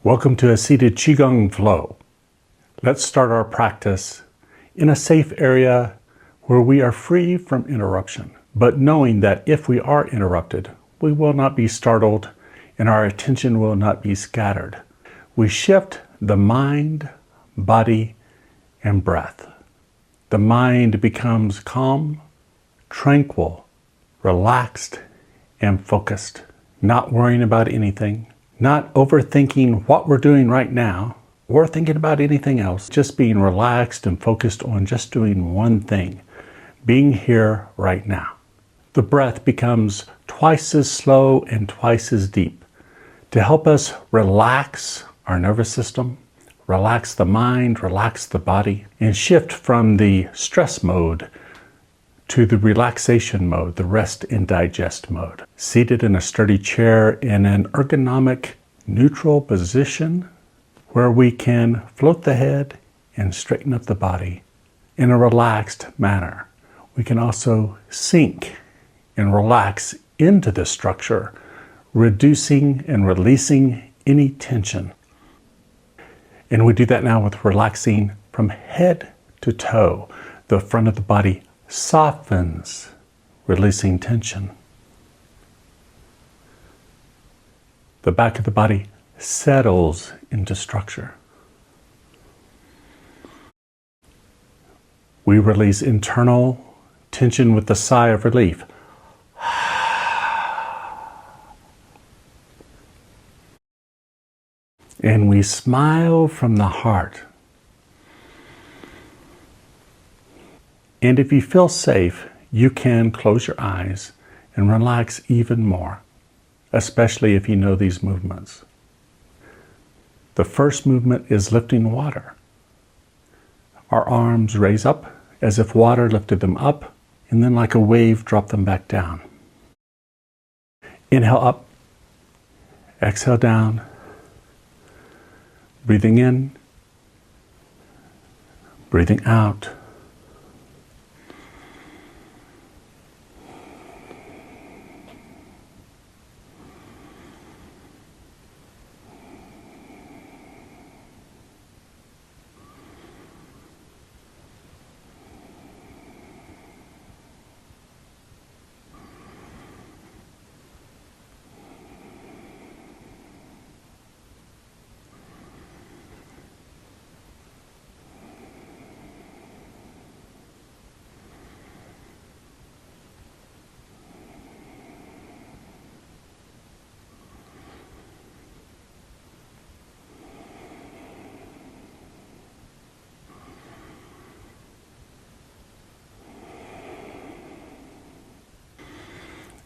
Welcome to a seated Qigong flow. Let's start our practice in a safe area where we are free from interruption, but knowing that if we are interrupted, we will not be startled and our attention will not be scattered. We shift the mind, body, and breath. The mind becomes calm, tranquil, relaxed, and focused, not worrying about anything, not overthinking what we're doing right now or thinking about anything else, just being relaxed and focused on just doing one thing, being here right now. The breath becomes twice as slow and twice as deep to help us relax our nervous system, relax the mind, relax the body, and shift from the stress mode to the relaxation mode, the rest and digest mode. Seated in a sturdy chair in an ergonomic, neutral position where we can float the head and straighten up the body in a relaxed manner. We can also sink and relax into the structure, reducing and releasing any tension. And we do that now with relaxing from head to toe. The front of the body softens, releasing tension. The back of the body settles into structure. We release internal tension with a sigh of relief. And we smile from the heart. And if you feel safe, you can close your eyes and relax even more, especially if you know these movements. The first movement is lifting water. Our arms raise up as if water lifted them up, and then like a wave, drop them back down. Inhale up, exhale down, breathing in, breathing out.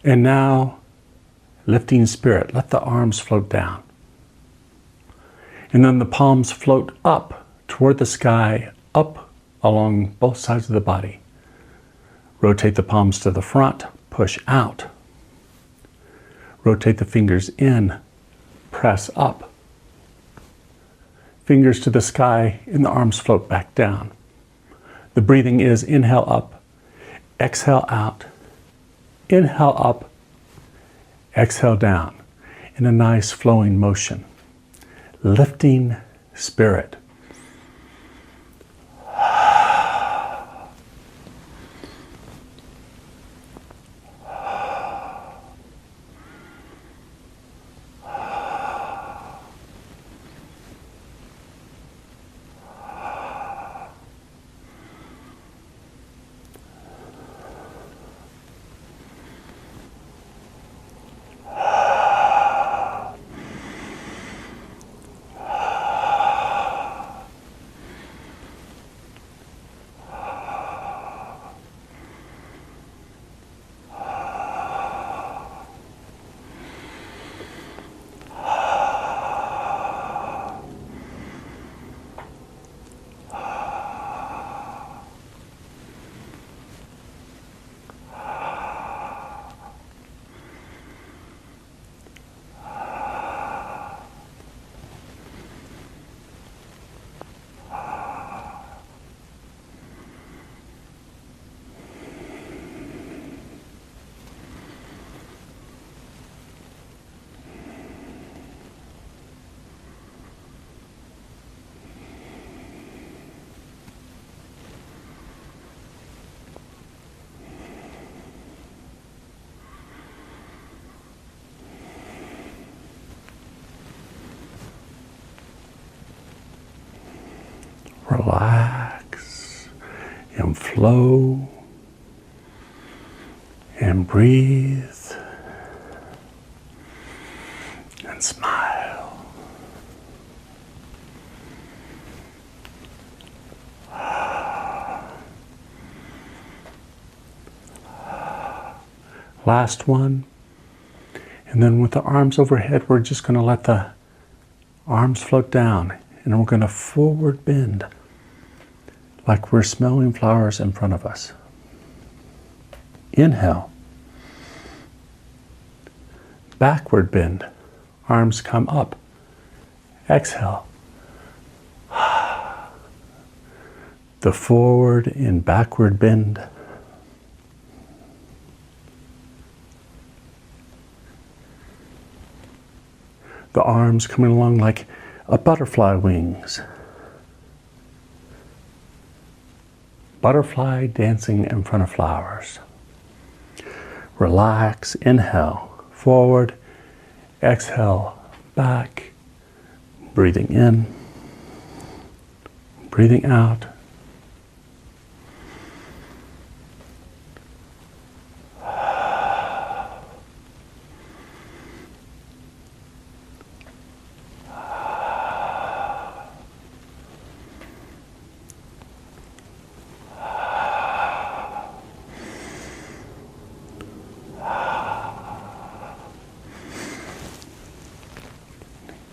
And now, lifting spirit, let the arms float down. And then the palms float up toward the sky, up along both sides of the body. Rotate the palms to the front, push out. Rotate the fingers in, press up. Fingers to the sky and the arms float back down. The breathing is inhale up, exhale out. Inhale up, exhale down in a nice flowing motion. Lifting spirit. flow and breathe and smile. Last one. And then with the arms overhead, we're just going to let the arms float down. And we're going to forward bend like we're smelling flowers in front of us. Inhale. Backward bend. Arms come up. Exhale. The forward and backward bend. The arms coming along like a butterfly wings. Butterfly dancing in front of flowers. Relax, inhale, forward, exhale, back, breathing in, breathing out.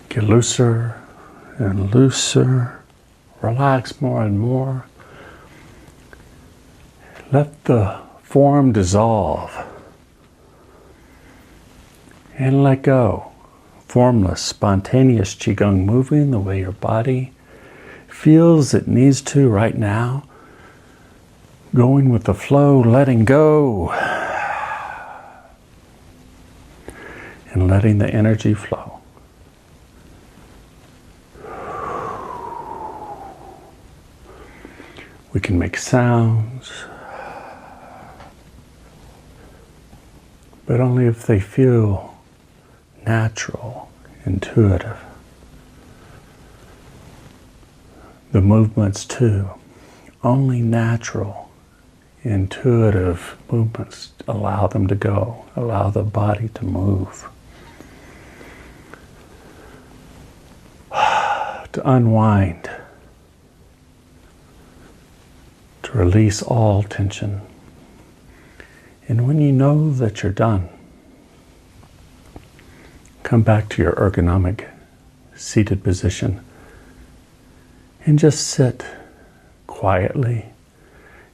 Get looser and looser. Relax more and more. Let the form dissolve. And let go. Formless, spontaneous Qigong moving the way your body feels it needs to right now. Going with the flow, letting go. And letting the energy flow. We can make sounds, but only if they feel natural, intuitive. The movements too, only natural, intuitive movements allow them to go, allow the body to move. To unwind. To release all tension. And when you know that you're done, come back to your ergonomic seated position and just sit quietly,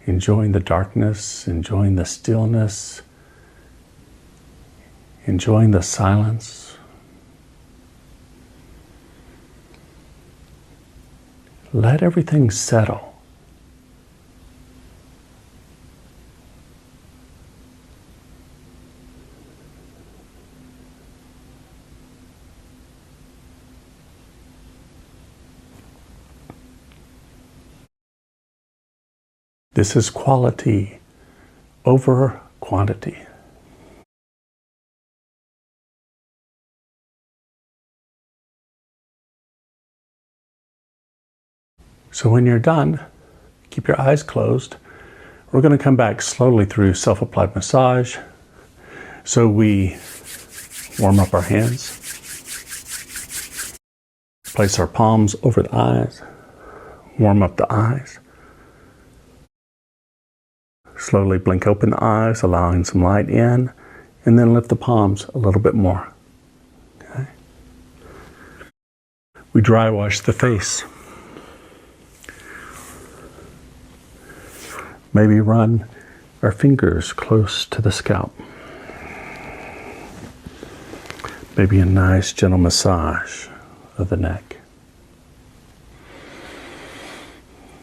enjoying the darkness, enjoying the stillness, enjoying the silence. Let everything settle. This is quality over quantity. So when you're done, keep your eyes closed. We're going to come back slowly through self-applied massage. So we warm up our hands, place our palms over the eyes, warm up the eyes. Slowly blink open the eyes, allowing some light in, and then lift the palms a little bit more. Okay. We dry wash the face. Maybe run our fingers close to the scalp. Maybe a nice gentle massage of the neck.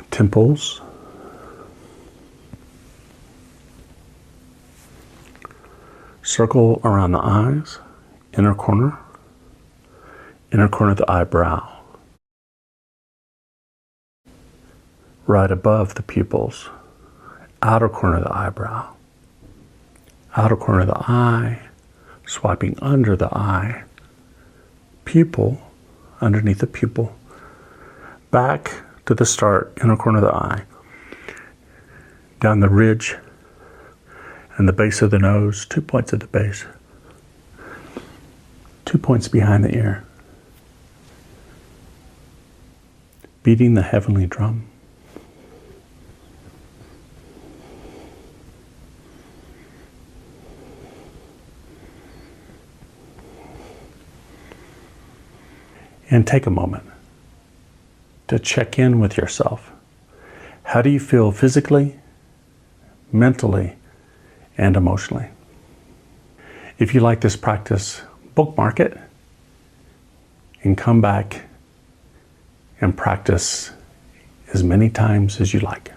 Temples. Circle around the eyes, inner corner of the eyebrow. Right above the pupils, outer corner of the eyebrow, outer corner of the eye, swiping under the eye, pupil, underneath the pupil, back to the start, inner corner of the eye. down the ridge and the base of the nose, 2 points at the base, 2 points behind the ear. Beating the heavenly drum. And take a moment to check in with yourself. How do you feel physically, mentally, and emotionally? If you like this practice, bookmark it and come back and practice as many times as you like.